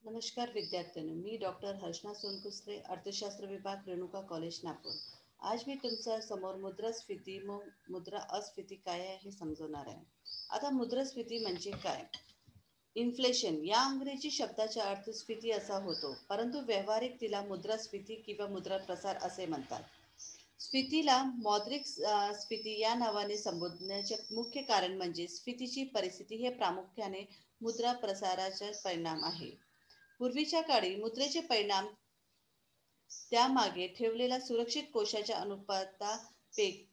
नमस्कार विद्यार्थ्यांनो, मी डॉक्टर हर्षना सोनकुसरे, अर्थशास्त्र विभाग, रेणुका कॉलेज, नागपूर. आज मी तुमच्या समोर मुद्रास्फीती व मुद्रा अस्फीती काय आहे हे समजवणार आहे. आता मुद्रास्फीती म्हणजे काय? इन्फ्लेशन या अंग्रेजी शब्दाचा अर्थ स्फीती असा होतो, परंतु व्यावहारिक तिला मुद्रास्फीती किंवा मुद्रा प्रसार असे म्हणतात. स्फीतीला मौद्रिक स्फीती या नावाने संबोधण्याचे मुख्य कारण म्हणजे स्फीतीची परिस्थिती हे प्रामुख्याने मुद्रा प्रसाराचा परिणाम आहे. पूर्वीच्या काळी मुद्रेचे परिणाम त्यामागे ठेवलेल्या सुरक्षित कोशाच्या अनुपातापेक्षा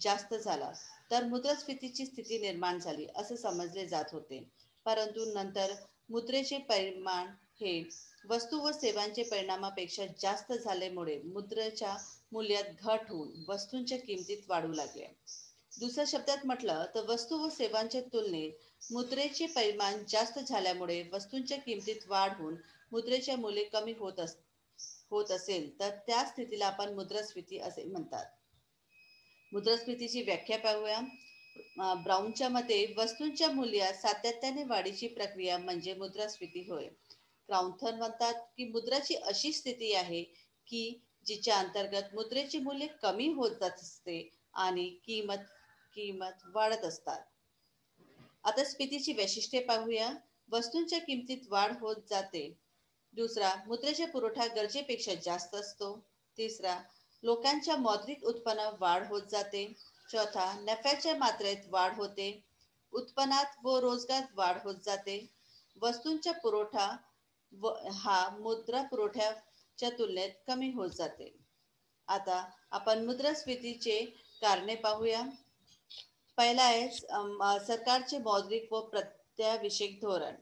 जास्त झाला तर मुद्रास्फीतीची स्थिती निर्माण झाली असे समजले जात होते. परंतु नंतर मुद्रेचे परिमाण हे वस्तू व सेवांचे परिणामापेक्षा जास्त झाल्यामुळे मुद्रेच्या मूल्यात घट होऊन वस्तूंच्या किमतीत वाढू लागल्या. दुसऱ्या शब्दात म्हटलं तर वस्तू व सेवांच्या तुलनेत मुद्रेचे परिमाण जास्त झाल्यामुळे वस्तूंच्या किमतीत वाढ होऊन मुद्रेचे मूल्य कमी होत असेल तर त्या स्थितीला आपण मुद्रास्फीती असे म्हणतात. मुद्रास्फीतीची व्याख्या पाहूया. ब्राऊनच्या मते वस्तूंच्या मूल्यात सातत्याने वाढीची प्रक्रिया म्हणजे मुद्रास्फीती होय. क्राउथन म्हणतात की मुद्राची अशी स्थिती आहे की जिच्या अंतर्गत मुद्रेचे मूल्य कमी होत असते आणि किंमत वाढत असतात. आता स्फीतीची वैशिष्ट्ये पाहूया. वस्तूंच्या किमतीत वाढ होत जाते. दुसरा, मुद्रेचा पुरवठा गरजेपेक्षा जास्त असतो. तिसरा, लोकांच्या मौद्रिक उत्पन्नात वाढ होत जाते. चौथा, नफ्याच्या मात्रेत वाढ होते. उत्पन्नात व रोजगारात वाढ होत जाते. वस्तूंचा पुरवठा हा मुद्रा पुरवठ्याच्या तुलनेत कमी होत जाते. आता आपण मुद्रास्फीतीचे कारणे पाहूया. पहिला आहे सरकारचे मौद्रिक व प्रत्याविषयक धोरण.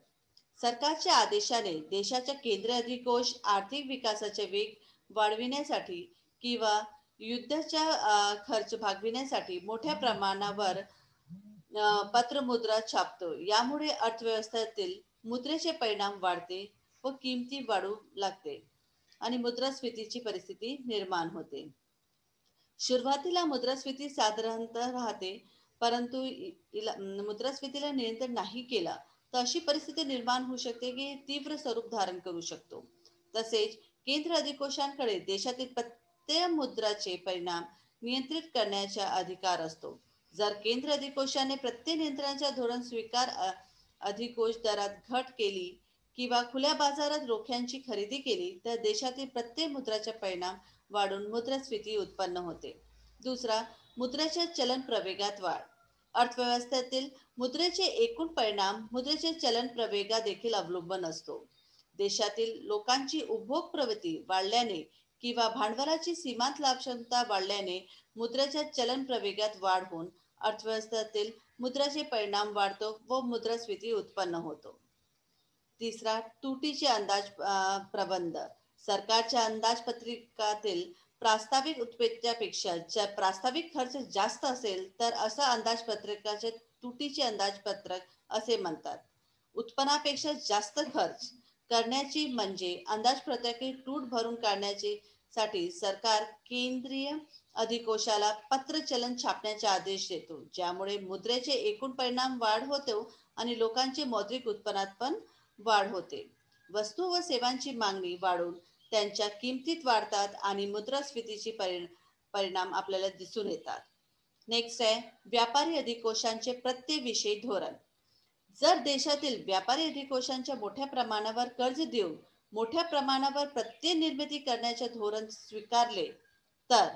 सरकारच्या आदेशाने देशाच्या केंद्रीय अधिकोष आर्थिक विकासाचे वेग वाढविण्यासाठी किंवा युद्धाचा खर्च भागविण्यासाठी मोठ्या प्रमाणावर पत्रमुद्रा छापतो. यामुळे अर्थव्यवस्थेतील मुद्रेचे परिणाम वाढते व किमती वाढू लागते आणि मुद्रास्फीतीची परिस्थिती निर्माण होते. सुरुवातीला मुद्रास्फीती साधारणतः राहते, परंतु मुद्रास्फीतीला नियंत्रण नाही केला तर अशी परिस्थिती निर्माण होऊ शकते की तीव्र स्वरूप धारण करू शकतो. तसेच केंद्र अधिकोषांकडे देशातील प्रत्येक मुद्राचे परिणाम नियंत्रित करण्याचा अधिकार असतो. जर केंद्र अधिकोषाने प्रत्येक नियंत्रणाचा धोरण स्वीकार अधिकोष दरात घट केली किंवा खुल्या बाजारात रोख्यांची खरेदी केली तर देशातील प्रत्येक मुद्राचा परिणाम वाढून मुद्रास्फीती उत्पन्न होते. दुसरा, मुद्रेच्या चलन प्रवेगात वाढ. अर्थव्यवस्थेतील मुद्रेचे एकूण परिणाम मुद्रेचे चलन प्रवेगा देखील अवलंबून असतो. देशातील लोकांची उपभोग प्रवृत्ती वाढल्याने किंवा भांडवलाची सीमांत लाभ क्षमता वाढल्याने मुद्रेच्या चलन प्रवेगात वाढ होऊन अर्थव्यवस्थेतील मुद्राचे परिणाम वाढतो व मुद्रास्फीती उत्पन्न होतो. तिसरा, तुटीचे अंदाज प्रबंध. सरकारच्या अंदाजपत्रकातील प्रास्ताविक उत्पन्नापेक्षा जर प्रास्ताविक खर्च जास्त असेल तर असा अंदाजपत्रकाचे तुटीचे अंदाजपत्रक असे म्हणतात. उत्पन्नापेक्षा जास्त खर्च करण्याची म्हणजे अंदाजपत्रकाची तूट भरून काढण्याची साठी सरकार केंद्रीय अधिकोषाला पत्र चलन छापण्याचे आदेश देतो, ज्यामुळे मुद्रेचे एकूण परिणाम वाढ होतो आणि लोकांचे मौद्रिक उत्पन्नात पण वाढ होते. वस्तू व सेवांची मागणी वाढून त्यांच्या किमतीत वाढतात आणि मुद्रास्फीतीचे परिणाम आपल्याला दिसून येतात. नेक्स्ट आहे व्यापारी अधिकोषांचे प्रत्ययविषयी धोरण. जर देशातील व्यापारी अधिकोषांच्या मोठ्या प्रमाणावर कर्ज देऊन मोठ्या प्रमाणावर प्रत्यय निर्मिती करण्याचे धोरण स्वीकारले तर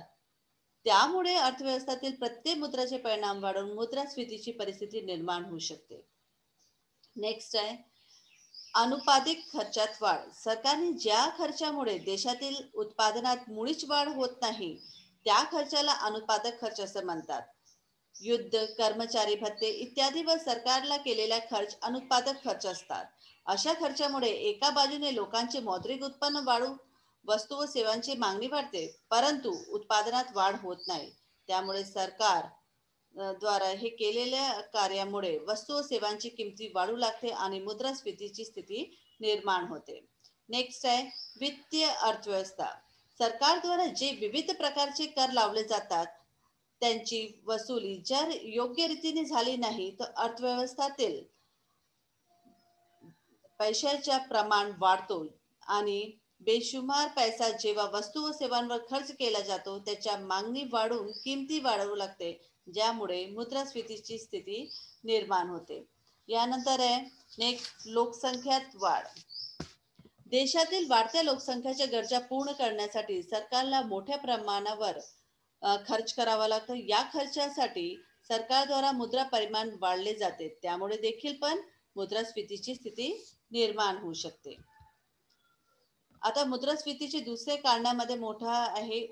त्यामुळे अर्थव्यवस्थेतील प्रत्येक मुद्राचे परिणाम वाढून मुद्रास्फीतीची परिस्थिती निर्माण होऊ शकते. नेक्स्ट आहे अनुपादिक खर्चात वाढ. सरकारने ज्या खर्चामुळे देशातील उत्पादनात मुळीच वाढ होत नाही त्या खर्चाला अनुपादक खर्च असे म्हणतात. युद्ध, कर्मचारी भत्ते इत्यादीवर सरकारला केलेला खर्च अनुत्पादक खर्च असतात. अशा खर्चामुळे एका बाजूने लोकांचे मौद्रिक उत्पन्न वाढून वस्तू व सेवांची मागणी वाढते, परंतु उत्पादनात वाढ होत नाही. त्यामुळे सरकार द्वारा हे केलेल्या कार्यामुळे वस्तू व सेवांची किमती वाढू लागते आणि मुद्रास्फीतीची स्थिती निर्माण होते. नेक्स्ट आहे वित्तीय अर्थव्यवस्था. सरकारद्वारा जे विविध प्रकारचे कर लावले जातात त्यांची वसुली जर योग्य रीतीने झाली नाही तर अर्थव्यवस्थेतील पैशाचा प्रमाण वाढतो आणि बेशुमार पैसा जेव्हा वस्तू व सेवांवर खर्च केला जातो त्याच्या मागणी वाढून किमती वाढवू लागते, ज्यामुळे मुद्रास्फीतीची स्थिती निर्माण होते. यानंतर आहे नेक्स्ट लोकसंख्यात वाढ. देशातील वाढत्या लोकसंख्येच्या गरजा पूर्ण करण्यासाठी सरकारला मोठ्या प्रमाणावर खर्च करावा लागतो. या खर्चासाठी सरकारद्वारा मुद्रा परिमाण वाढले जाते, त्यामुळे देखील पण मुद्रास्फीतीची स्थिती निर्माण होऊ शकते. आता मुद्रास्फीतीचे दुसरे कारणामध्ये मोठा आहे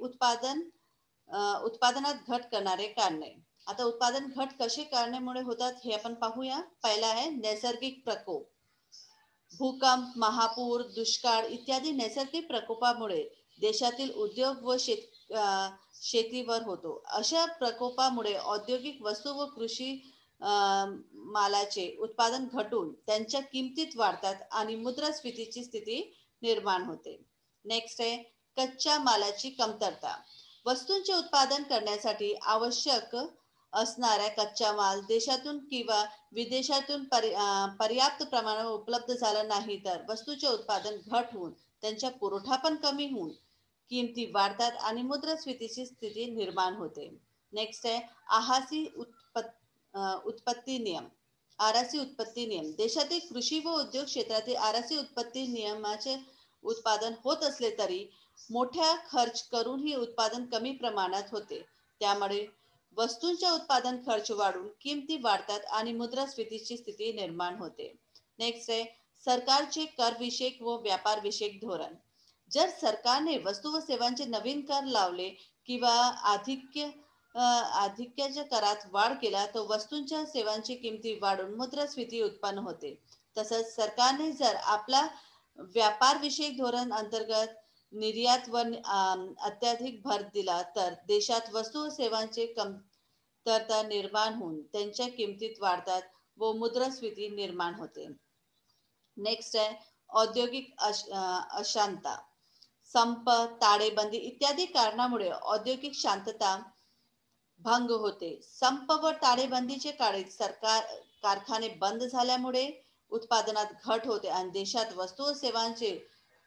उत्पादनात घट करणारे कारणे. आता उत्पादन घट कसे कारणामुळे होतात हे आपण पाहूया. पहिला आहे नैसर्गिक प्रकोप. भूकंप, महापूर, दुष्काळ इत्यादी नैसर्गिक प्रकोपामुळे देशातील उद्योग व शेतीवर होतो. अशा प्रकोपामुळे औद्योगिक वस्तू व कृषी मालाचे उत्पादन घटून त्यांच्या किमतीत वाढतात आणि मुद्रास्फीतीची स्थिती निर्माण होते. नेक्स्ट आहे कच्च्या मालाची कमतरता. वस्तूंचे उत्पादन करण्यासाठी आवश्यक असणाऱ्या कच्चा माल देशातून किंवा विदेशातून पर्याप्त प्रमाणात उपलब्ध झाला नाही तर वस्तूचे उत्पादन घट होऊन त्यांचा पुरवठा पण कमी होऊन किमती वाढतात आणि मुद्रास्फीतीची स्थिती निर्माण होते. नेक्स्ट आहे उत्पत्ती नियम. आरासी उत्पत्ती नियम. देशातील कृषी व उद्योग क्षेत्रातील आरासी उत्पत्ती नियमाचे उत्पादन होत असले तरी मोठ्या खर्च करूनही उत्पादन कमी प्रमाणात होते, त्यामुळे वस्तूंच्या उत्पादन खर्च वाढून किमती वाढतात आणि मुद्रास्फीतीची स्थिती निर्माण होते. नेक्स्ट आहे सरकारचे करविषयक व व्यापारविषयक धोरण. जर सरकारने वस्तू व सेवांचे नवीन कर लावले किंवा अधिक्याच्या करात वाढ केला तर वस्तूंच्या सेवांची किमती वाढून मुद्रास्फीती उत्पन्न होते. तसंच सरकारने जर आपला व्यापार विषयक धोरण अंतर्गत निर्यातवर अत्याधिक भर दिला तर देशात वस्तू व सेवांचे कमतरता निर्माण होऊन त्यांच्या किमतीत वाढतात व मुद्रास्फीती निर्माण होते. नेक्स्ट आहे औद्योगिक अशांतता. संप, ताळेबंदी इत्यादी कारणामुळे औद्योगिक शांतता भंग होते. संप व टाळेबंदीचे काळी कारखाने बंद झाल्यामुळे उत्पादनात घट होते आणि देशात वस्तू व सेवांचे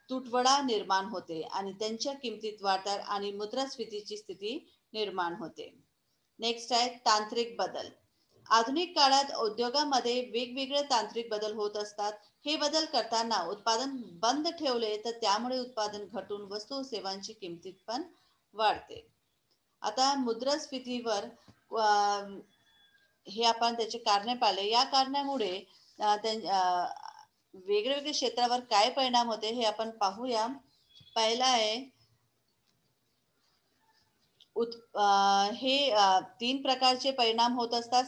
तुटवडा निर्माण होते आणि त्यांच्या किमतीत वाढतात आणि मुद्रास्फीतीची स्थिती निर्माण होते. नेक्स्ट आहे तांत्रिक बदल. आधुनिक काळात उद्योगामध्ये वेगवेगळे तांत्रिक बदल होत असतात. हे बदल करताना उत्पादन बंद ठेवले तर त्यामुळे उत्पादन घटून वस्तू व सेवांची किमतीत पण वाढते. आता मुद्रास्फीतीवर हे आपण त्याचे कारणे पाहिले. या कारणामुळे वेगवेगळ्या क्षेत्रावर काय परिणाम होते हे आपण पाहूया. पहिला आहे हे 3 प्रकारचे परिणाम होत असतात.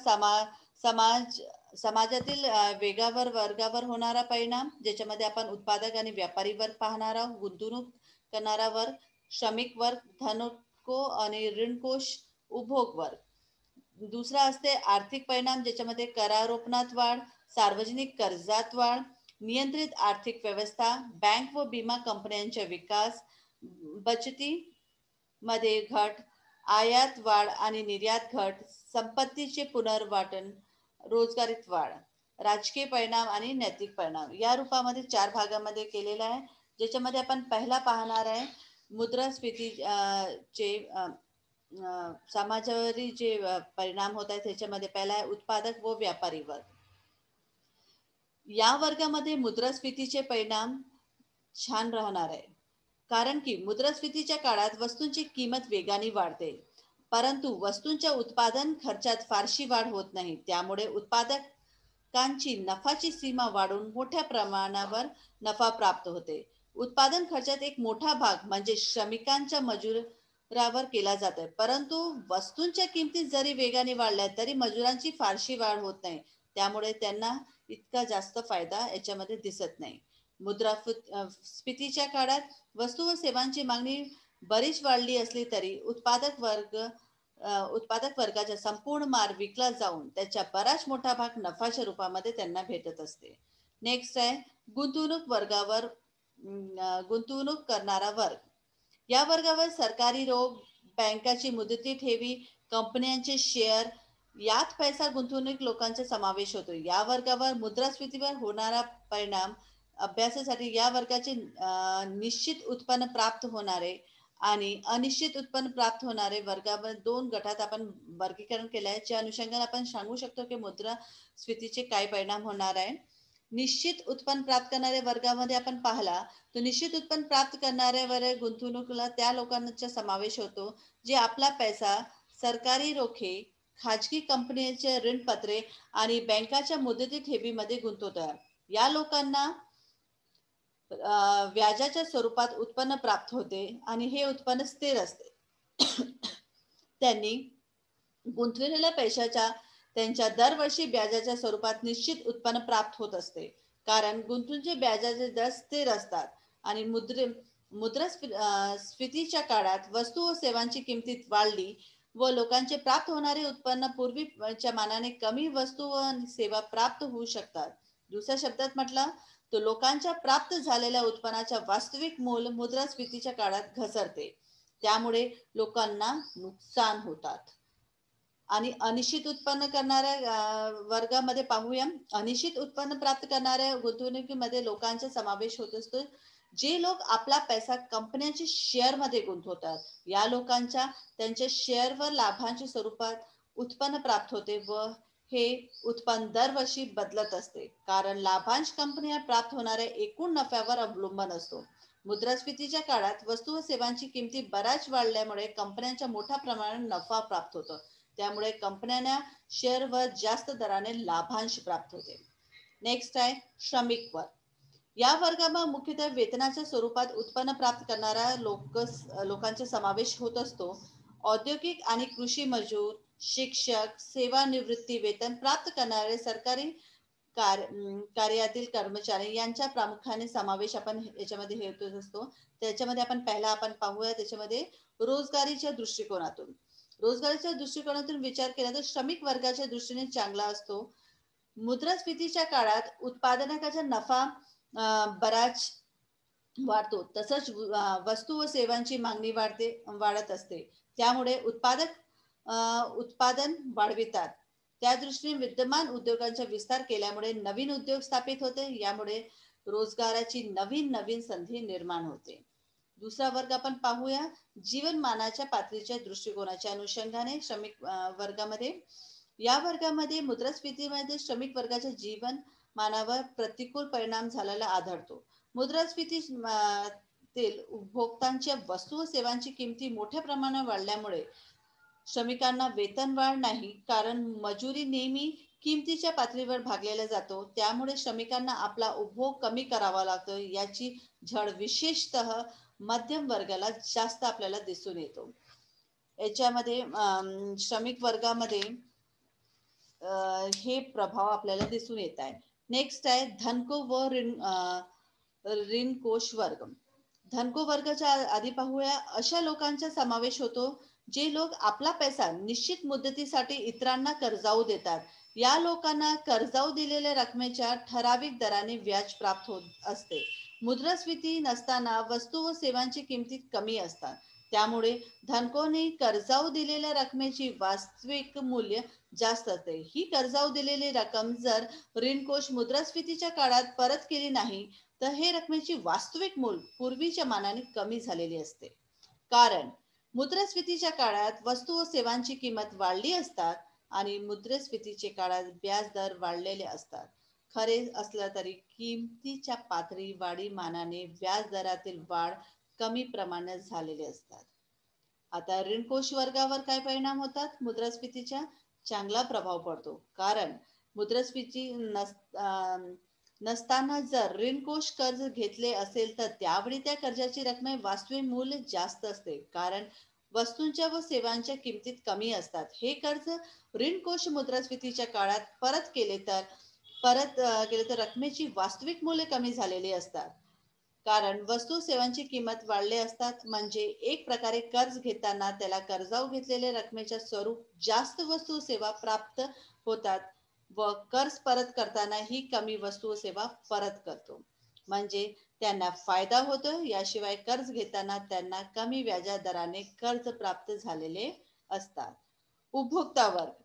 समाजातील वेगावर वर्गावर होणारा परिणाम, ज्याच्यामध्ये आपण उत्पादक आणि व्यापारी वर्ग पाहणार आहोत, गुंतवणूक करणारा वर्ग, श्रमिक वर्ग, धनको आणि ऋणकोष उपभोग वर्ग. दुसरा असते आर्थिक परिणाम, ज्याच्यामध्ये करारोपणात वाढ, सार्वजनिक कर्जात वाढ, नियंत्रित आर्थिक व्यवस्था, बँक व विमा कंपन्यांचा विकास, बचती मध्ये घट, आयात वाढ आणि निर्यात घट, संपत्तीचे पुनर्वाटन, रोजगारीत वाढ. राजकीय परिणाम आणि नैतिक परिणाम या रूपामध्ये 4 भागामध्ये केलेला आहे, ज्याच्यामध्ये आपण पहिला पाहणार आहे मुद्रास्फीती चे समाजावरील जे परिणाम होत आहेत त्याच्यामध्ये पहिला आहे उत्पादक व व्यापारी वर्ग. या वर्गामध्ये मुद्रास्फीतीचे परिणाम छान राहणार आहे, कारण की मुद्रास्फीतीच्या काळात वस्तूंची किंमत वेगाने वाढते, परंतु वस्तूंच्या उत्पादन खर्चात फारशी वाढ होत नाही. त्यामुळे उत्पादकांची नफाची सीमा वाढून मोठ्या प्रमाणावर नफा प्राप्त होते. उत्पादन खर्चात एक मोठा भाग म्हणजे श्रमिकांच्या मजुरावर केला जातो, परंतु वस्तूंच्या किमती जरी वेगाने वाढल्या तरी मजुरांची फारशी वाढ होत नाही, त्यामुळे त्यांना इतका जास्त फायदा याच्यामध्ये दिसत नाही. मुद्रास्फीतीच्या काळात वस्तू व सेवांची मागणी बरीच वाढली असली तरी उत्पादक वर्गाचा संपूर्ण माल विकला जाऊन त्याचा बराच मोठा भाग नफाच्या रूपामध्ये त्यांना भेटत असते. नेक्स्ट आहे गुंतवणूक करणारा वर्ग. या वर्गावर सरकारी रोख, बँकाची मुदती ठेवी, कंपन्यांचे शेअर यात पैसा गुंतवणूक लोकांचा समावेश होतो. या वर्गावर मुद्रास्फीतीवर होणारा परिणाम अभ्यासासाठी या वर्गाचे निश्चित उत्पन्न प्राप्त होणारे आणि अनिश्चित उत्पन्न प्राप्त होणारे वर्गामध्ये दोन गटात आपण वर्गीकरण केले आहे. ज्या अनुषंगाने आपण सांगू शकतो की मुद्रास्फीतीचे काय परिणाम होणार आहे. निश्चित उत्पन्न प्राप्त करणाऱ्या वर्गामध्ये आपण पाहिला तर निश्चित उत्पन्न प्राप्त करणाऱ्या वर्ग गुंतवणुकीला त्या लोकांचा समावेश होतो जे आपला पैसा सरकारी रोखे, खाजगी कंपन्यांचे ऋणपत्रे आणि बँकाच्या मुदती ठेवीमध्ये गुंतवतात. या लोकांना व्याजाच्या स्वरूपात उत्पन्न प्राप्त होते आणि हे उत्पन्न स्थिर असते. त्यांनी गुंतवलेल्या पैशाच्या त्यांच्या दरवर्षी व्याजाच्या स्वरूपात निश्चित उत्पन्न प्राप्त होत असते. कारण गुंतवणुकीचे व्याजाचे दर स्थिर असतात आणि मुद्रास्फीतीच्या काळात वस्तू व सेवांची किंमत वाढली व लोकांचे प्राप्त होणारे उत्पन्न पूर्वीच्या मानाने कमी वस्तू व सेवा प्राप्त होऊ शकतात. दुसऱ्या शब्दात म्हटलं तर लोकांच्या प्राप्त झालेल्या उत्पन्नाच्या वास्तविक मूल्य मुद्रास्फीतीच्या काळात घसरते. त्यामुळे लोकांना नुकसान होतात. आणि अनिश्चित उत्पन्न करणाऱ्या वर्गामध्ये पाहूया. अनिश्चित उत्पन्न प्राप्त करणाऱ्या गुंतवणुकीमध्ये लोकांचा समावेश होत असतो जे लोक आपला पैसा कंपन्यांच्या शेअर मध्ये गुंतवतात. या लोकांच्या त्यांच्या शेअरवर लाभांच्या स्वरूपात उत्पन्न प्राप्त होते व हे उत्पन्न दरवर्षी बदलत असते कारण लाभांश कंपन्या प्राप्त होणाऱ्या एकूण नफ्यावर अवलंबून असतो. मुद्रास्फीतीच्या काळात वस्तू व सेवांची किमती बऱ्याच वाढल्यामुळे कंपन्यांच्या मोठ्या प्रमाणात नफा प्राप्त होतो. त्यामुळे कंपन्यांना शेअरवर जास्त दराने लाभांश प्राप्त होते. नेक्स्ट आहे श्रमिक वर्ग. या वर्गामध्ये मुख्यतः वेतनाच्या स्वरूपात उत्पन्न प्राप्त करणाऱ्या लोकांचा समावेश होत असतो. औद्योगिक आणि कृषी मजूर, शिक्षक, सेवानिवृत्ती वेतन प्राप्त करणारे सरकारी कार्यातील कर्मचारी यांचा प्रामुख्याने समावेश आपण याच्यामध्ये होत असतो. त्याच्यामध्ये आपण पाहूया त्याच्यामध्ये रोजगारीच्या दृष्टिकोनातून विचार केला तर श्रमिक वर्गाच्या दृष्टीने चांगला असतो. मुद्रास्फीतीच्या काळात उत्पादनाचा नफा बराच वाढतो तसंच वस्तू व सेवांची मागणी वाढत असते. त्यामुळे उत्पादन वाढवितात. त्या दृष्टीने विद्यमान उद्योगांचा विस्तार केल्यामुळे नवीन उद्योग स्थापित होते. यामुळे रोजगाराची नवीन संधी निर्माण होते. दुसरा वर्ग आपण पाहूया जीवनमानाच्या पातळीच्या दृष्टिकोनाच्या अनुषंगाने श्रमिक वर्गामध्ये. या वर्गामध्ये मुद्रास्फीतीमध्ये श्रमिक वर्गाच्या जीवनमानावर प्रतिकूल परिणाम झालेला आढळतो. मुद्रास्फीतील उपभोक्तांच्या वस्तू व सेवांची किमती मोठ्या प्रमाणात वाढल्यामुळे श्रमिकांना वेतनवाढ नाही कारण मजुरी नेहमी किमतीच्या पातळीवर भागलेला जातो. त्यामुळे श्रमिकांना आपला उपभोग कमी करावा लागतो. याची झळ विशेषतः मध्यम वर्गाला जास्त आपल्याला दिसून येतो. याच्यामध्ये श्रमिक वर्गामध्ये हे प्रभाव आपल्याला दिसून येत आहे. नेक्स्ट आहे धनको व ऋणकोष वर्ग. धनको वर्गाच्या आधी पाहूया. अशा लोकांचा समावेश होतो जे लोक आपला पैसा निश्चित मुदतीसाठी इतरांना कर्जाऊ देतात. या लोकांना कर्जाऊ दिलेल्या रकमेच्या ठराविक दराने व्याज प्राप्त होत असते. मुद्रास्फीती नसताना वस्तू व सेवांची किमती कमी असतात. त्यामुळे धनकोने कर्जाऊ दिलेल्या रकमेची वास्तविक मूल्य जास्त असते. ही कर्जाऊ दिलेली रक्कम जर ऋणकोष मुद्रास्फीतीच्या काळात परत केली नाही तर हे रकमेची वास्तविक मूल्य पूर्वीच्या मानाने कमी झालेली असते. कारण मुद्रास्फीतीच्या काळात वस्तू व सेवांची किंमत वाढली असतात आणि मुद्रास्फीतीच्या काळात व्याज दर वाढलेले असतात. खरे असलं तरी किमतीच्या पातळी वाढी मानाने व्याज दरातील वाढ कमी प्रमाणात झालेले असतात. आता ऋणकोष वर्गावर काय परिणाम होतात. मुद्रास्फीतीचा चांगला प्रभाव पडतो कारण मुद्रास्फीती नसताना जर ऋणकोष कर्ज घेतले असेल तर त्यावेळी त्या कर्जाची रक्कम वास्तविक मूल्य जास्त असते कारण वस्तूंच्या व सेवांच्या किमतीत कमी असतात. हे कर्ज ऋणकोष मुद्रास्फीतीच्या काळात परत केले तर रकमेची वास्तविक मूल्य कमी झालेली असतात कारण वस्तू सेवांची किंमत वाढले असतात. म्हणजे एक प्रकारे कर्ज घेताना त्याला कर्जाऊ घेतलेल्या रकमेच्या स्वरूप जास्त वस्तू सेवा प्राप्त होतात व कर्ज परत करताना ही कमी वस्तू व सेवा परत करतो. म्हणजे त्यांना फायदा होतो. याशिवाय कर्ज घेताना त्यांना कमी व्याजा दराने कर्ज प्राप्त झालेले असतात. उपभोक्ता वर्ग.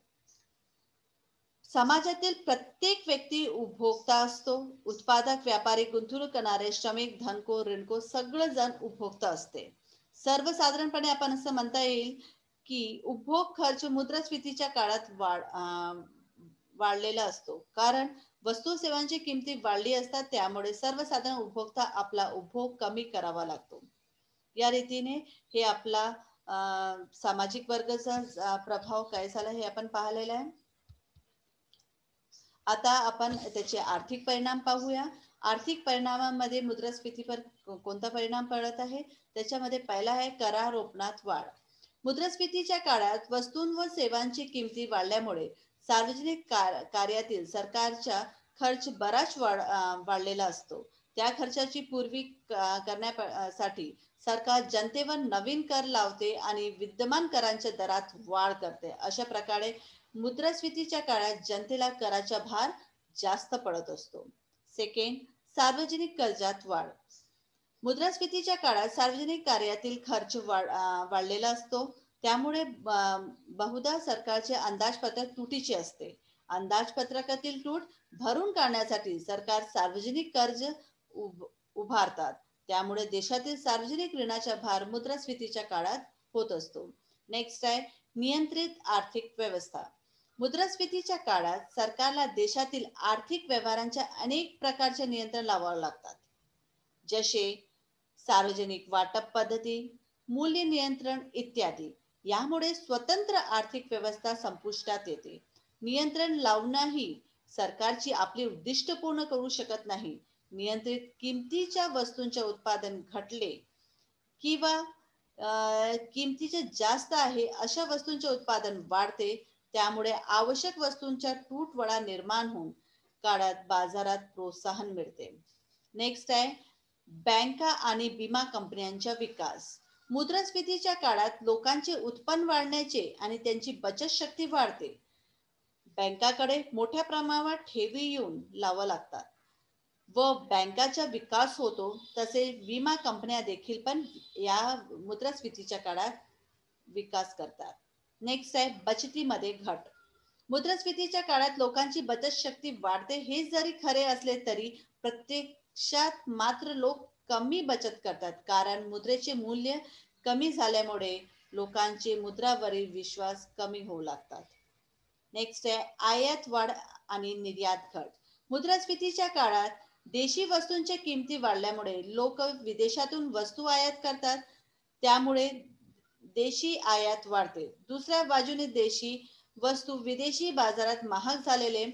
समाजातील प्रत्येक व्यक्ती उपभोक्ता असतो. उत्पादक, व्यापारी, गुंतवणूक करणारे, श्रमिक, धनको, ऋणको सगळेजण उपभोक्ता असते. सर्वसाधारणपणे आपण असं म्हणता येईल की उपभोग खर्च मुद्रास्फीतीच्या काळात वाढलेला असतो, कारण वस्तू सेवांची किमती वाढली असतात, त्यामुळे सर्वसाधारण उपभोक्ता आपला उपभोग कमी करावा लागतो. या रीतीने हे आपला सामाजिक वर्गाचा प्रभाव काय झाला हे आपण पाहिलेला आहे. आता आपण त्याचे आर्थिक परिणाम पाहूया. आर्थिक परिणामामध्ये मुद्रास्फीतीवर कोणता परिणाम पडत आहे? त्याच्यामध्ये पहिला आहे करारोपणात वाढ. मुद्रास्फीतीच्या काळात वस्तू व सेवांची किमती वाढल्यामुळे सार्वजनिक कार्यातील सरकारचा खर्च बराच वाढलेला असतो. त्या खर्चाची पूर्वी करण्यासाठी सरकार जनतेवर नवीन कर लावते आणि विद्यमान करांच्या दरात वाढ करते. अशा प्रकारे मुद्रास्फीतीच्या काळात जनतेला कराचा भार जास्त पडत असतो. सेकंड, सार्वजनिक कर्जात वाढ. मुद्रास्फीतीच्या काळात सार्वजनिक कार्यातील खर्च वाढलेला असतो. त्यामुळे बहुधा सरकारचे अंदाजपत्रक तुटीचे असते. अंदाजपत्रकातील तूट भरून काढण्यासाठी सरकार सार्वजनिक कर्ज उभारतात. त्यामुळे देशातील सार्वजनिक ऋणाचा भार मुद्रास्फीतीच्या काळात होत असतो. नेक्स्ट आहे नियंत्रित आर्थिक व्यवस्था. मुद्रास्फीतीच्या काळात सरकारला देशातील आर्थिक व्यवहारांच्या अनेक प्रकारचे नियंत्रण लावावे लागतात, जसे सार्वजनिक वाटप पद्धती, मूल्य नियंत्रण इत्यादी. यामुळे स्वतंत्र आर्थिक व्यवस्था संपुष्टात येते. नियंत्रण लावूनही सरकारची आपली उद्दिष्ट पूर्ण करू शकत नाही. नियंत्रित किमतीच्या वस्तूंचे उत्पादन घटले किंवा किमतीचे जास्त आहे अशा वस्तूंचे उत्पादन वाढते. त्यामुळे आवश्यक वस्तूंच्या तुटवडा निर्माण होऊन काळात बाजारात प्रोत्साहन मिळते. नेक्स्ट आहे बँका आणि विमा कंपन्यांचा विकास. मुद्रास्फीतीच्या काळात लोकांचे उत्पन्न वाढण्याचे आणि त्यांची बचत शक्ती वाढते. बँकाकडे मोठ्या प्रमाणात ठेवी येऊन लावा लागतात व बँकाचा विकास होतो. तसे विमा कंपन्या देखील पण या मुद्रास्फीतीच्या काळात विकास करतात. नेक्स्ट आहे बचतीमध्ये घट. मुद्रास्फीतीच्या काळात लोकांची बचत शक्ती वाढते हे जरी खरे असले तरी प्रत्यक्षात मात्र लोक कमी बचत करतात, कारण मुद्रेचे मूल्य कमी झाल्यामुळे लोकांचे मुद्रावरील विश्वास कमी होऊ लागतात. नेक्स्ट आहे आयात वाढ आणि निर्यात घट. मुद्रास्फीतीच्या काळात देशी वस्तूंच्या किमती वाढल्यामुळे लोक विदेशातून वस्तू आयात करतात. त्यामुळे देशी आयात वाढते. दुसऱ्या बाजूने देशी वस्तू विदेशी बाजारात महाग झालेले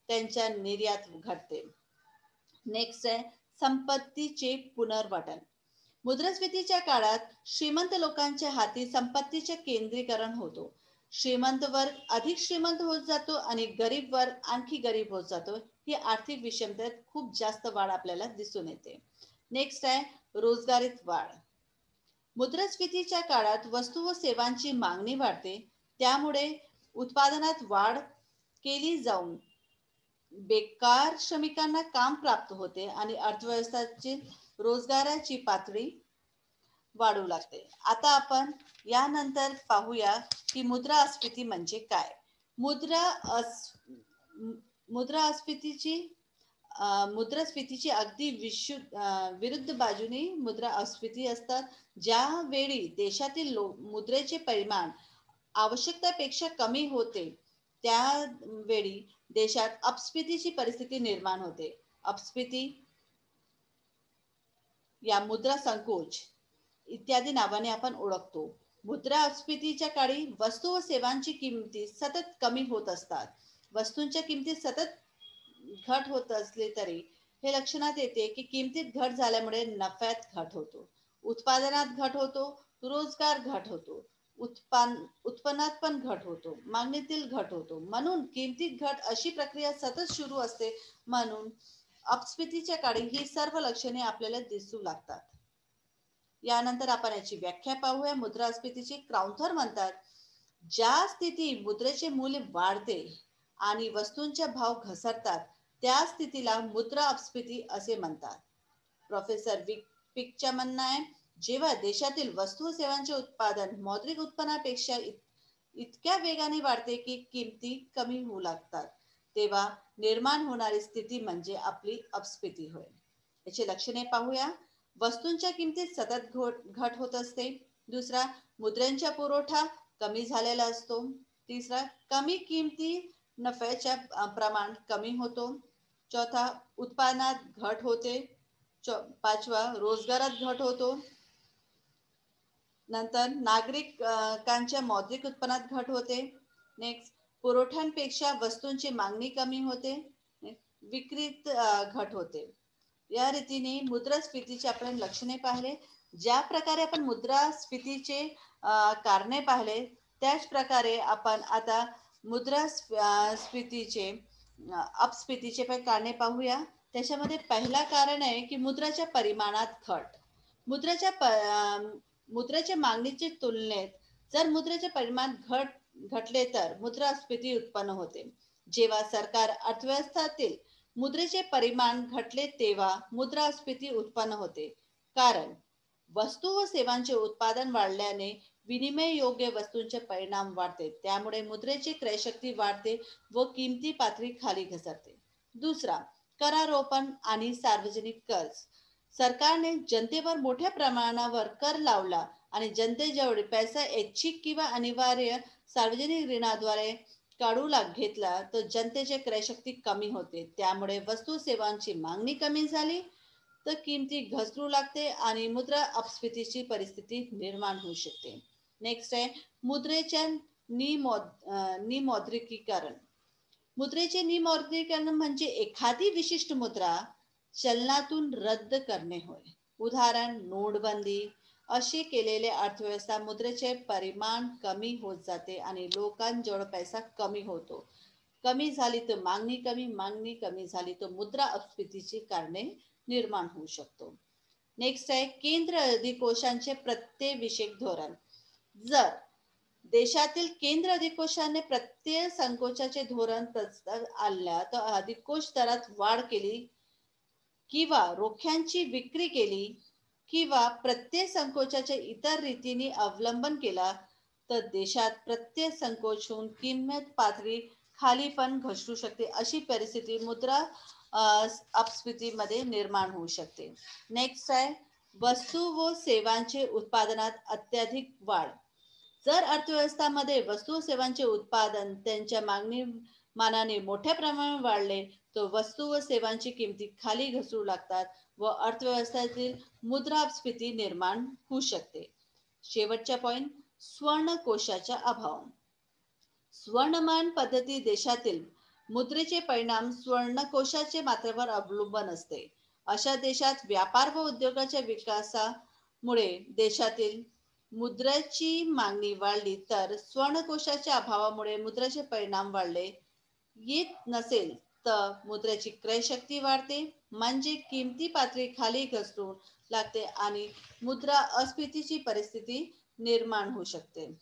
त्यांच्या निर्यात घटते. नेक्स्ट आहे संपत्तीचे पुनर्वाटन. मुद्रास्फीतीच्या काळात श्रीमंत लोकांच्या हाती संपत्तीचे केंद्रीकरण होतो. श्रीमंत वर्ग अधिक श्रीमंत होत जातो आणि गरीब वर्ग आणखी गरीब होत जातो. ही आर्थिक विषमतेत खूप जास्त वाढ आपल्याला दिसून येते. नेक्स्ट आहे रोजगारीत वाढ. मुद्रास्फीतीच्या काळात वस्तू व सेवांची मागणी वाढते. त्यामुळे उत्पादनात वाढ केली जाऊन बेकार श्रमिकांना काम प्राप्त होते आणि अर्थव्यवस्थेची रोजगाराची पातळी वाढू लागते. आता आपण यानंतर पाहूया की मुद्रास्फीती म्हणजे काय. मुद्रास्फीतीची मुद्रास्फीतीची अगदी विरुद्ध बाजूने मुद्रास्फीती असतात. ज्यावेळी देशातील मुद्रेचे परिमाण आवश्यकतेपेक्षा कमी होते त्यावेळी देशात अपस्फीतीची परिस्थिती निर्माण होते. अपस्फीती या मुद्रा संकोच इत्यादी नावाने आपण ओळखतो. मुद्रास्फीतीच्या काळी वस्तू व सेवांची किमती सतत कमी होत असतात. वस्तूंच्या किमतीत सतत घट होत असली तरी हे लक्षणात येते की किमतीत घट झाल्यामुळे नफ्यात घट होतो, उत्पादनात घट होतो, रोजगार घट होतो, उत्पन्नात पण घट होतो, मागणीतील घट होतो. म्हणून किमतीत घट अशी प्रक्रिया सतत सुरू असते. म्हणून अपस्फीतीच्या काळी ही सर्व लक्षणे आपल्याला दिसू लागतात. यानंतर आपण याची व्याख्या पाहूया. मुद्रास्फीतीची क्राउन्थर म्हणतात ज्या स्थिती मुद्रेचे मूल्य वाढते आणि वस्तूंचे भाव घसरतात त्या स्थितीला मुद्रा अपस्फीती असे म्हणतात. प्रोफेसर पिकच्या म्हणणं आहे जेव्हा देशातील वस्तू व सेवांचे उत्पादन मौद्रिक उत्पन्नापेक्षा इतक्या वेगाने वाढते की किमती कमी होऊ लागतात, तेव्हा निर्माण होणारी स्थिती म्हणजे आपली अपस्फीती होय. याची लक्षणे पाहूया. वस्तूंच्या किमतीत सतत घट होत असते. दुसरा, मुद्रांचा पुरवठा कमी झालेला असतो. तिसरा, कमी किमती नफ्याच्या प्रमाण कमी होतो. चौथा, उत्पादनात घट होते. पाचवा, रोजगारात घट होतो. नंतर नागरिकांच्या मौद्रिक उत्पन्नात घट होते. नेक्स्ट, पुरवठ्यांपेक्षा वस्तूंची मागणी कमी होते. विक्रीत घट होते. या रीतीने मुद्रास्फीतीचे आपण लक्षणे पाहिले. ज्या प्रकारे आपण मुद्रास्फीतीचे कारणे पाहिले, त्याच प्रकारे आपण आता मुद्रास्फीतीचे अपस्फीतीचे पण कारणे पाहूया. त्याच्यामध्ये पहिला कारण आहे की मुद्राच्या परिमाणात घट. मुद्राच्या मागणीच्या तुलनेत जर मुद्रेचे परिमाण घटले तर मुद्रास्फीती उत्पन्न होते. जेव्हा सरकार अर्थव्यवस्थेतील मुद्रेचे परिमाण घटले तेव्हा मुद्रास्फीती उत्पन्न होते. कारण वस्तू व सेवांचे उत्पादन वाढल्याने विनिमय योग्य वस्तूंचे परिणाम वाढते. त्यामुळे मुद्रेची क्रयशक्ती वाढते व किमती पातळी खाली घसरते. दुसरा, करारोपण आणि सार्वजनिक कर्ज. सरकारने जनतेवर मोठ्या प्रमाणावर कर लावला आणि जनतेजवळ पैसा ऐच्छिक किंवा अनिवार्य सार्वजनिक ऋणाद्वारे काढू घेतला तर जनतेची क्रयशक्ती कमी होते. त्यामुळे वस्तू सेवांची मागणी कमी झाली तर किमती घसरू लागते आणि मुद्रा अपस्फीतीची परिस्थिती निर्माण होऊ शकते. नेक्स्ट आहे मुद्रेच्या निमौद्रिकीकरण. मुद्रेचे निमौद्रिकीकरण म्हणजे एखादी विशिष्ट मुद्रा चलनातून रद्द करणे होय. उदाहरण, नोटबंदी. असे केलेले अर्थव्यवस्था मुद्रेचे परिमाण कमी होत जाते आणि लोकांजवळ पैसा कमी होतो. कमी झाली तर मागणी कमी झाली तर मुद्रा अपस्फीतीची कारणे निर्माण होऊ शकतो. नेक्स्ट आहे केंद्र अधिकोषांचे प्रत्ययविषयक धोरण. जर देशातील केंद्र अधिकोषाने प्रत्यय संकोचाचे धोरण प्रस्ताव आणला तर अधिकोष दरात वाढ केली किंवा रोख्यांची विक्री केली किंवा प्रत्यय संकोचाच्या इतर रीतीने अवलंबन केला तर देशात प्रत्यय संकोच होऊन किंमत पातळी खाली पण घसरू शकते. अशी परिस्थिती मुद्रा अपस्फीतीमध्ये निर्माण होऊ शकते. नेक्स्ट आहे वस्तू व सेवांचे उत्पादनात अत्याधिक वाढ. जर अर्थव्यवस्थामध्ये वस्तू व सेवांचे उत्पादन त्यांच्या मानाने मोठ्या प्रमाणात वाढले तर वस्तू व सेवांची किमती खाली घसरू लागतात व अर्थव्यवस्थेतील मुद्रास्फीती निर्माण होऊ शकते. शेवटचा पॉइंट, स्वर्णकोशाचा अभाव. स्वर्णमान पद्धती देशातील मुद्रेचे परिणाम स्वर्णकोशाचे मात्रेवर अवलंबून असते. अशा देशात व्यापार व उद्योगाच्या विकासामुळे देशातील मुद्रेची मागणी वाढली तर स्वर्णकोशाच्या अभावामुळे मुद्रेचे परिणाम वाढले. येत नसेल तर मुद्रेची क्रयशक्ती वाढते म्हणजे किमती पातळी खाली घसरू लागते आणि मुद्रा अस्फीतीची परिस्थिती निर्माण होऊ शकते.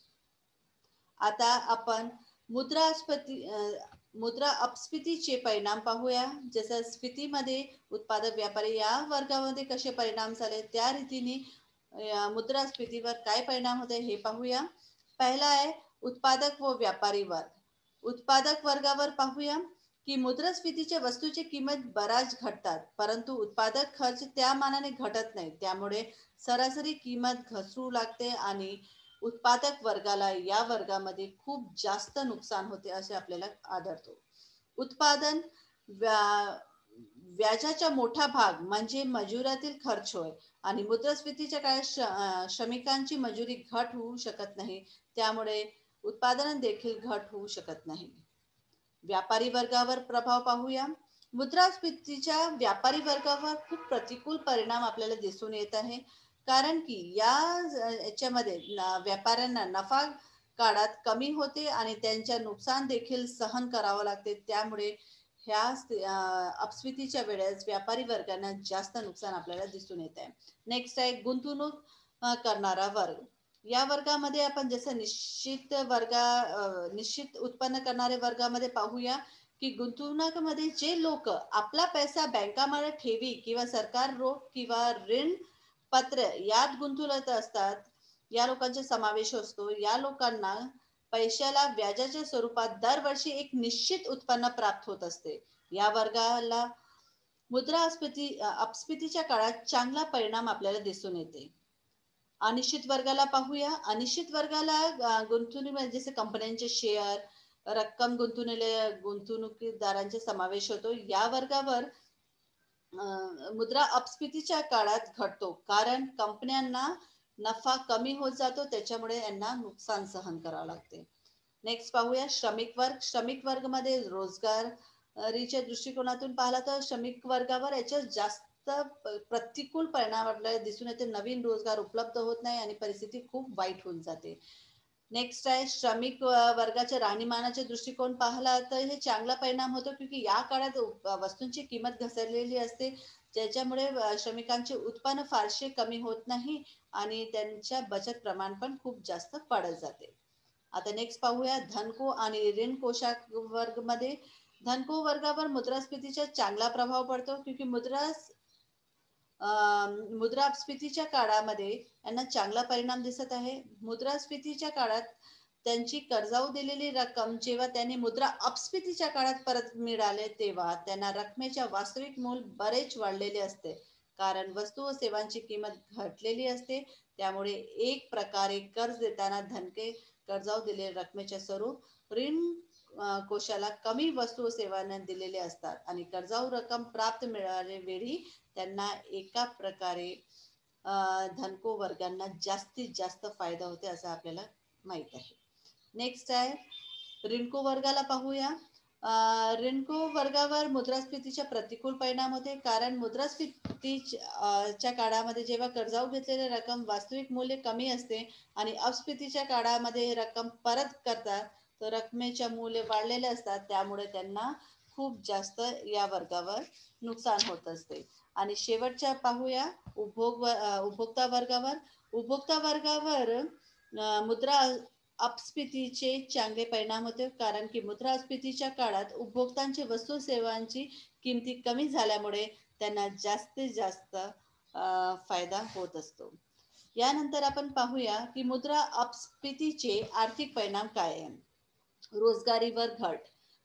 आता आपण मुद्रा अपस्फीतीचे परिणाम पाहूया. जसं स्फीतीमध्ये उत्पादक व्यापारी या वर्गामध्ये कसे परिणाम झाले त्या रीतीने मुद्रास्फीतीवर काय परिणाम होते हे पाहूया. पहिला आहे उत्पादक व व्यापारी वर्ग. उत्पादक वर्गावर पाहूया की मुद्रास्फीतीच्या वस्तूची किंमत बराच घटतात परंतु उत्पादक खर्च त्या मानाने घटत नाही. त्यामुळे सरासरी किंमत घसरू लागते आणि उत्पादक वर्गाला या वर्गामध्ये खूप जास्त नुकसान होते असे आपल्याला आढळतो. उत्पादन व्याजाचा मोठा भाग म्हणजे मजुरातील खर्च होय आणि मुद्रास्फीतीच्या काळात श्रमिकांची मजुरी घट होऊ शकत नाही. त्यामुळे उत्पादन देखील घट होऊ शकत नाही. व्यापारी वर्गावर प्रभाव पाहूया. मुद्रास्फीतीच्या व्यापारी वर्गावर खूप प्रतिकूल परिणाम आपल्याला दिसून येत आहे. कारण की याच्यामध्ये व्यापाऱ्यांना नफा काळात कमी होते आणि त्यांच्या नुकसान देखील सहन करावं लागते. त्यामुळे ह्या अपस्फीतीच्या वेळेस व्यापारी वर्गांना जास्त नुकसान आपल्याला दिसून येत आहे. नेक्स्ट आहे गुंतवणूक करणारा वर्ग. या वर्गामध्ये आपण जसं निश्चित उत्पन्न करणारे वर्गामध्ये पाहूया की गुंतवणुकीमध्ये जे लोक आपला पैसा बँकामध्ये ठेवी किंवा सरकार रोख किंवा ऋण पत्र यात गुंतवणूक असतात या लोकांचा समावेश असतो. या लोकांना पैशाला व्याजाच्या स्वरूपात दरवर्षी एक निश्चित उत्पन्न प्राप्त होत असते. या वर्गाला अपस्फीतीच्या काळात चांगला परिणाम आपल्याला दिसून येते. अनिश्चित वर्गाला पाहूया. अनिश्चित वर्गाला गुंतवणूक जसे कंपन्यांचे शेअर, रक्कम गुंतवणुकीदारांचा समावेश होतो. या वर्गावर मुद्रा अपस्फीतीच्या काळात घटतो, कारण कंपन्यांना नफा कमी होत जातो, त्याच्यामुळे यांना नुकसान सहन करावं लागते. नेक्स्ट पाहूया श्रमिक वर्ग. श्रमिक वर्ग मध्ये रोजगारीच्या दृष्टिकोनातून पाहिला तर श्रमिक वर्गावर याच्या जास्त प्रतिकूल परिणाम आपल्याला दिसून येते. नवीन रोजगार उपलब्ध होत नाही आणि परिस्थिती खूप वाईट होऊन जाते. नेक्स्ट आहे श्रमिक वर्गाच्या राहणीमानाचे दृष्टिकोन पाहिला तर हे चांगला परिणाम होतो, क्योंकि या काळात वस्तूंची किंमत घसरलेली असते, ज्याच्यामुळे श्रमिकांचे उत्पन्न फारसे कमी होत नाही आणि त्यांच्या बचत प्रमाण पण खूप जास्त वाढत जाते. आता नेक्स्ट पाहूया धनको आणि ऋण कोशा वर्ग मध्ये. धनको वर्गावर मुद्रास्फीतीचा चांगला प्रभाव पडतो, क्योंकि मुद्रास्फीतीच्या काळामध्ये यांना चांगला परिणाम दिसत आहे. मुद्रास्फीतीच्या काळात त्यांची कर्जाऊ दिलेली रक्कम जेव्हा त्यांनी मुद्रा अपस्फीतीच्या काळात परत मिळाले, तेव्हा त्यांना रकमेच्या वास्तविक मूल्य बरेच वाढलेले असते, कारण वस्तू व सेवांची किंमत घटलेली असते. त्यामुळे एक प्रकारे कर्ज देताना धनके कर्जाऊ दिलेल्या रकमेच्या स्वरूप ऋण कोशाला कमी वस्तू व सेवांना दिलेले असतात आणि कर्जाऊ रक्कम प्राप्त मिळाले वेळी त्यांना एका प्रकारे धनको वर्गांना जास्तीत जास्त फायदा होते असं आपल्याला माहित आहे. नेक्स्ट आहे ऋणको वर्गाला पाहूया. ऋणको वर्गावर मुद्रास्फीतीचा प्रतिकूल परिणाम होते, कारण मुद्रास्फीतीच्या काळामध्ये जेव्हा कर्जाऊ घेतलेली रक्कम वास्तविक मूल्य कमी असते आणि अपस्फीतीच्या काळामध्ये हे रक्कम परत करतात तर रकमेच्या मूल्य वाढलेले असतात, त्यामुळे त्यांना खूप जास्त या वर्गावर नुकसान होत असते. आणि शेवटच्या पाहूया उपभोक्ता वर्गावर. उपभोक्ता वर्गावर मुद्रा अपस्फीतीचे चांगले परिणाम होते, कारण की मुद्रास्फीतीच्या काळात उपभोक्तांची वस्तू सेवांची किमती कमी झाल्यामुळे त्यांना जास्तीत जास्त फायदा होत असतो. यानंतर आपण पाहूया की मुद्रा अपस्फीतीचे आर्थिक परिणाम काय आहे. रोजगारीवर घट.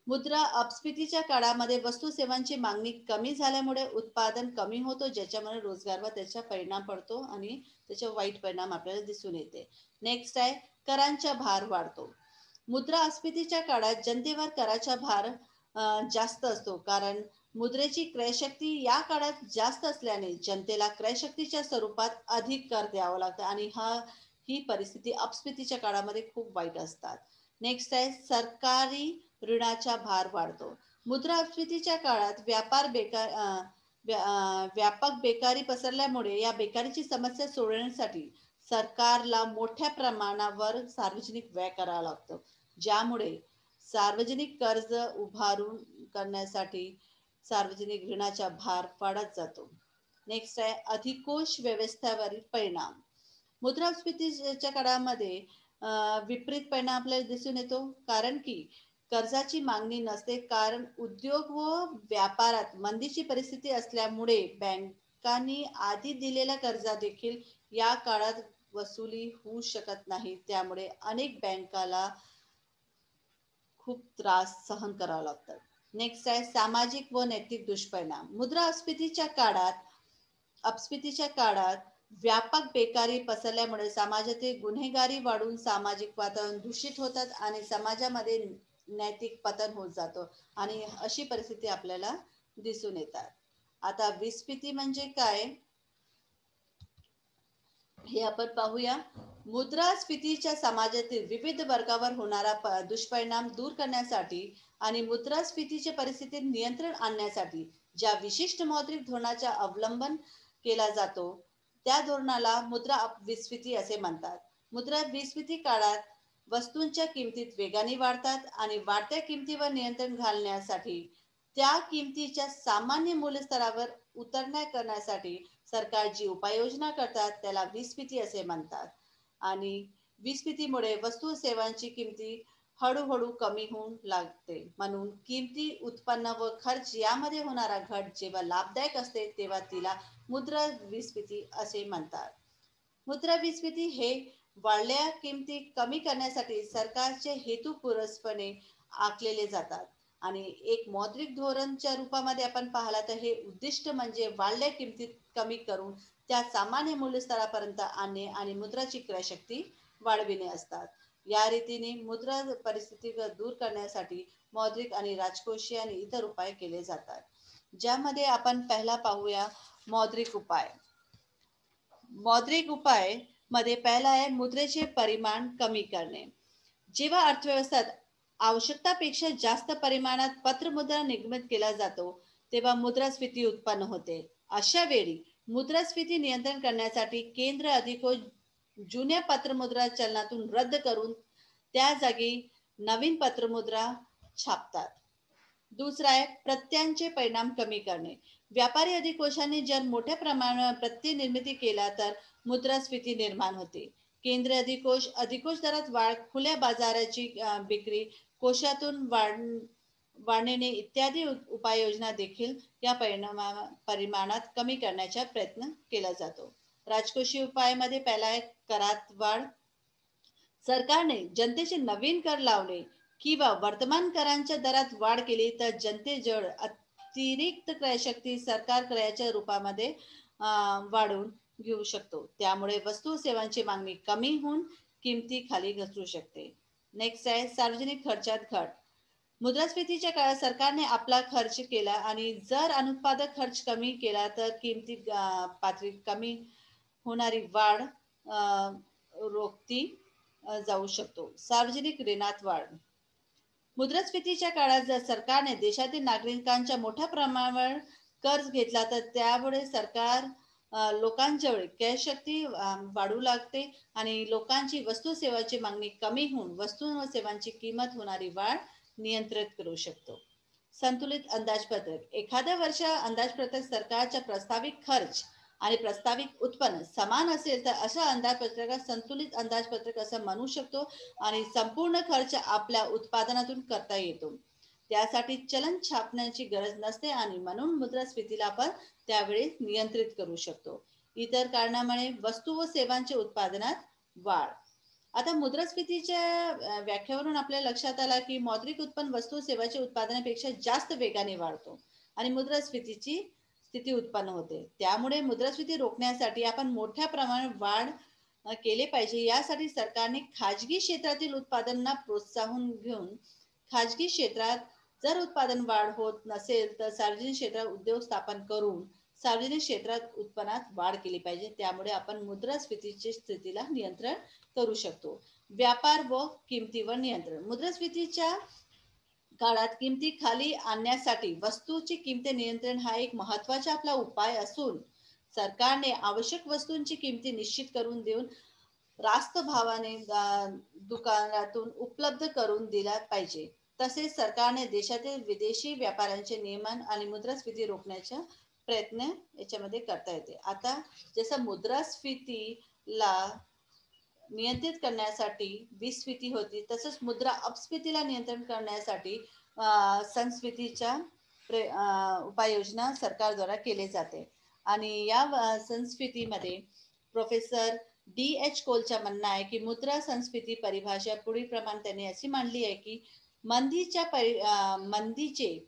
मुद्रा अपस्फीतीच्या काळामध्ये वस्तू सेवांची मागणी कमी झाल्यामुळे उत्पादन कमी होतो, ज्याच्यामुळे रोजगारवर त्याचा परिणाम पडतो आणि त्याचे वाईट परिणाम आपल्याला दिसून येते. नेक्स्ट आहे करांचा भार वाढतो. मुद्रा अपस्फीतीच्या काळात जनतेवर कराचा भार जास्त असतो, कारण मुद्रेची क्रयशक्ती या काळात जास्त असल्याने जनतेला क्रयशक्तीच्या स्वरूपात अधिक कर द्यावा लागतो आणि ही परिस्थिती अपस्फीतीच्या काळामध्ये खूप वाईट असतात. नेक्स्ट आहे सरकारी ऋणाचा भार वाढतो. मुद्रा अपस्फीतीच्या काळात व्यापक बेकारी पसरल्यामुळे या बेकारीची समस्या सोडवण्यासाठी सरकारला मोठ्या प्रमाणावर सार्वजनिक व्यय करावा लागतो, ज्यामुळे सार्वजनिक कर्ज उभारून करण्यासाठी सार्वजनिक ऋणाचा भार वाढत जातो. नेक्स्ट आहे अधिकोष व्यवस्थेवरील परिणाम. मुद्रास्फीतीच्या काळामध्ये विपरीत परिणाम आपल्याला दिसून येतो, कारण की कर्जाची मागणी नसते, कारण उद्योग व व्यापारात मंदीची परिस्थिती असल्यामुळे बँकांनी आधी दिलेला कर्जा देखील या काळात वसुली होऊ शकत नाही, त्यामुळे अनेक बँकाला खूप त्रास सहन करावा लागतात. नेक्स्ट आहे सामाजिक व नैतिक दुष्परिणाम. मुद्रा अपस्फीतीच्या काळात व्यापक बेकारी पसरल्यामुळे समाजातील गुन्हेगारी वाढून सामाजिक वातावरण दूषित होतात आणि समाजामध्ये नैतिक पतन होत जातो आणि अशी परिस्थिती आपल्याला दिसून येतात. आता विस्फीती म्हणजे काय हे आपण पाहूया. मुद्रास्फीतीच्या समाजातील विविध वर्गावर होणारा दुष्परिणाम दूर करण्यासाठी आणि मुद्रास्फीतीच्या परिस्थितीत नियंत्रण आणण्यासाठी ज्या विशिष्ट मौद्रिक धोरणाचा अवलंबन केला जातो, त्या धोरणाला मुद्रा विस्फीती असे म्हणतात. मुद्रा विस्फीती काळात वस्तूंच्या किमतीत वेगाने वाढतात आणि वाढत्या किमतीवर नियंत्रण घालण्यासाठी त्या किमतीच्या सामान्य मूल्यस्तरावर उतरण्या करण्यासाठी सरकार जी उपाययोजना करतात त्याला विस्फीती असे म्हणतात. आणि विस्फीतीमुळे वस्तू सेवांची किमती हळूहळू कमी होऊ लागते, म्हणून किमती उत्पन्न व खर्च यामध्ये होणारा घट जेव्हा लाभदायक असते तेव्हा तिला मुद्रा विस्फीती असे म्हणतात. मुद्रा विस्फीती हे वाढल्या किमती कमी करण्यासाठी सरकारचे हेतू पुरस्पणे आखलेले जातात आणि एक मौद्रिक धोरणच्या रूपामध्ये आपण पाहिला तर हे उद्दिष्ट म्हणजे वाढल्या किमती कमी करून त्या सामान्य मूल्य स्तरापर्यंत आणणे आणि मुद्राची क्रयशक्ती वाढविणे असतात. या रीतीने मुद्रा परिस्थिती दूर करण्यासाठी मौद्रिक आणि राजकोषीय आणि इतर उपाय केले जातात. ज्यामध्ये आपण पहिला पाहूया मौद्रिक उपाय. मौद्रिक उपाय मध्ये पहिला आहे मुद्रेचे परिमाण कमी करणे. जेव्हा अर्थव्यवस्थेत आवश्यकतापेक्षा जास्त प्रमाणात पत्रमुद्रा निर्मित केला जातो तेव्हा मुद्रास्फीती उत्पन्न होते. अशा वेळी मुद्रास्फीती नियंत्रण करण्यासाठी केंद्र अधिकृत जुन्या पत्रमुद्रा चलनातून रद्द करून त्या जागी नवीन पत्रमुद्रा छापतात. दुसरा आहे प्रत्ययांचे परिणाम कमी करणे. व्यापारी अधिकोषांनी जर मोठ्या प्रमाणावर प्रत्यय निर्मिती केला तर मुद्रास्फीती निर्माण होते. केंद्रीय अधिकोष अधिकोष दरात वाढ, खुल्या बाजाराची विक्री, कोशातून वाढणे इत्यादी उपाययोजना देखील या परिमाणात कमी करण्याचा प्रयत्न केला जातो. राजकोषीय उपायामध्ये पहिला आहे करात वाढ. सरकारने जनतेचे नवीन कर लावले किंवा वर्तमान करांच्या दरात वाढ केली तर जनतेजवळ अतिरिक्त क्रयशक्ती सरकार क्रयाच्या रूपामध्ये वाढवून घेऊ शकतो. त्यामुळे वस्तू व सेवांची मागणी कमी होऊन किमती खाली घसरू शकते. नेक्स्ट आहे सार्वजनिक खर्चात घट. मुद्रास्फीतीच्या काळात सरकारने आपला खर्च केला आणि जर अनुत्पादक खर्च कमी केला तर किमती पातळी कमी होणारी वाढ रोखती जाऊ शकतो. सार्वजनिक ऋणात वाढ. मुद्रास्फीतीच्या काळात जर सरकारने देशातील नागरिकांच्या मोठ्या प्रमाणावर कर्ज घेतला तर त्यामुळे सरकार लोकांजवळ क्रयशक्ती वाढू लागते आणि लोकांची वस्तू सेवांची मागणी कमी होऊन वस्तू व सेवांची किंमत होणारी वाढ नियंत्रित करू शकतो. संतुलित अंदाजपत्रक. एखाद्या वर्ष अंदाजपत्रक सरकारचा प्रस्तावित खर्च आणि प्रस्तावित उत्पन्न समान असेल तर अशा अंदाजपत्रकात संतुलित अंदाजपत्रक असं म्हणू शकतो आणि संपूर्ण खर्च आपल्या उत्पादनातून करता येतो. त्यासाठी चलन छापण्याची गरज नसते आणि म्हणून मुद्रास्फीतीला आपण त्यावेळी नियंत्रित करू शकतो. इतर कारणामुळे वस्तू व सेवांच्या उत्पादनात वाढ. आता मुद्रास्फीतीच्या व्याख्यावरून आपल्या लक्षात आला की मौद्रिक उत्पन्न वस्तू सेवांच्या उत्पादनापेक्षा जास्त वेगाने वाढतो आणि मुद्रास्फीतीची स्थिती उत्पन्न होते. त्यामुळे मुद्रास्फीती रोखण्यासाठी आपण मोठ्या प्रमाणात वाढ केले पाहिजे. यासाठी सरकारने खाजगी क्षेत्रातील उत्पादनांना प्रोत्साहन घेऊन खाजगी क्षेत्रात जर उत्पादन वाढ होत नसेल तर सार्वजनिक क्षेत्रात उद्योग स्थापन करून सार्वजनिक क्षेत्रात उत्पन्नात वाढ केली पाहिजे. त्यामुळे आपण मुद्रास्फीतीच्या स्थितीला नियंत्रण करू शकतो. व्यापार व किमतीवर नियंत्रण. मुद्रास्फीतीच्या काळात किमती खाली आणण्यासाठी वस्तूची किमती नियंत्रण हा एक महत्वाचा आपला उपाय असून सरकारने आवश्यक वस्तूंची किमती निश्चित करून देऊन रास्त भावाने दुकानातून उपलब्ध करून दिला पाहिजे. तसेच सरकारने देशातील विदेशी व्यापाऱ्यांचे नियमन आणि मुद्रास्फीती रोखण्याचा प्रयत्न याच्यामध्ये करता येते. आता जसं मुद्रास्फीतीला नियंत्रित करण्यासाठी विस्फीती होती तसंच मुद्रा अपस्फीतीला नियंत्रण करण्यासाठी संस्फीतीच्या उपाययोजना सरकारद्वारा केले जाते आणि या संस्फीतीमध्ये प्रोफेसर D.H. कोलच्या म्हणणं आहे की मुद्रा संस्फीती परिभाषा पुढील प्रमाणे त्यांनी अशी मांडली आहे की मंदीचे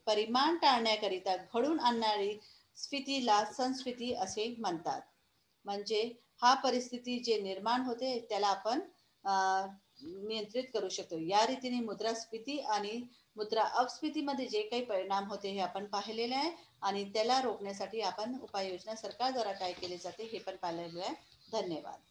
परिमाण टाळण्याकरिता घडून आणणारी स्फीतीला संस्फीती असे म्हणतात. म्हणजे हा परिस्थिती जे निर्माण होते त्याला आपण नियंत्रित करू शकतो. या रीतीने मुद्रास्फीती आणि मुद्रा अपस्फीतीमध्ये जे काही परिणाम होते हे आपण पाहिलेले आहे आणि त्याला रोखण्यासाठी आपण उपाययोजना सरकारद्वारा काय केले जाते हे पण पाहिलेले आहे. धन्यवाद.